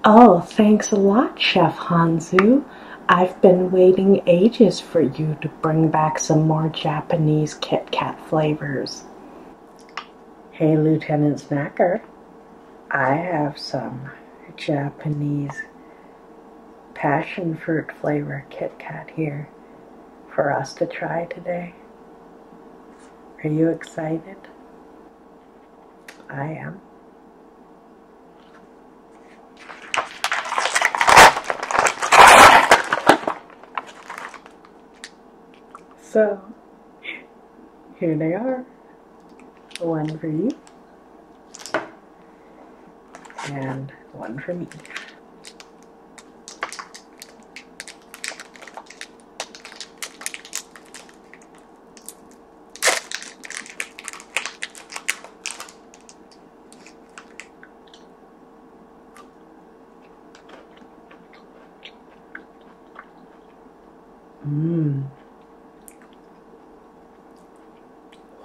Oh, thanks a lot, Chef Hanzu. I've been waiting ages for you to bring back some more Japanese Kit Kat flavors. Hey, Lieutenant Snacker. I have some Japanese passion fruit flavor Kit Kat here for us to try today. Are you excited? I am. So, here they are. One for you, and one for me.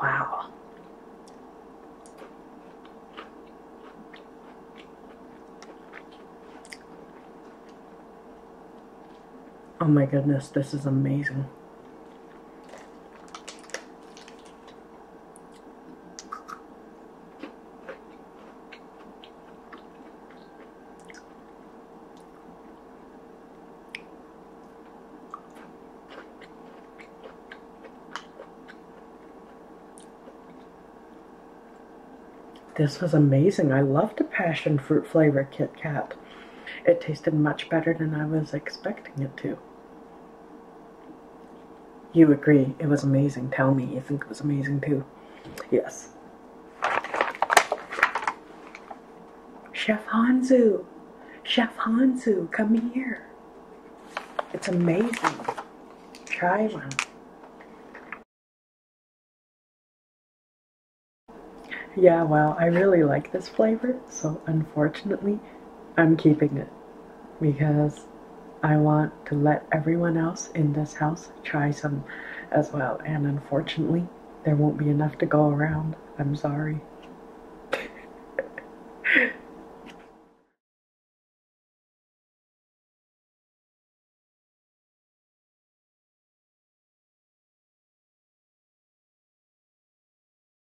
Wow. Oh my goodness, this is amazing. This was amazing. I love the passion fruit flavor Kit Kat. It tasted much better than I was expecting it to. You agree, it was amazing. Tell me you think it was amazing too. Yes. Chef Hanzu! Chef Hanzu, come here. It's amazing. Try one. Yeah, well, I really like this flavor, so unfortunately, I'm keeping it because I want to let everyone else in this house try some as well, and unfortunately, there won't be enough to go around. I'm sorry.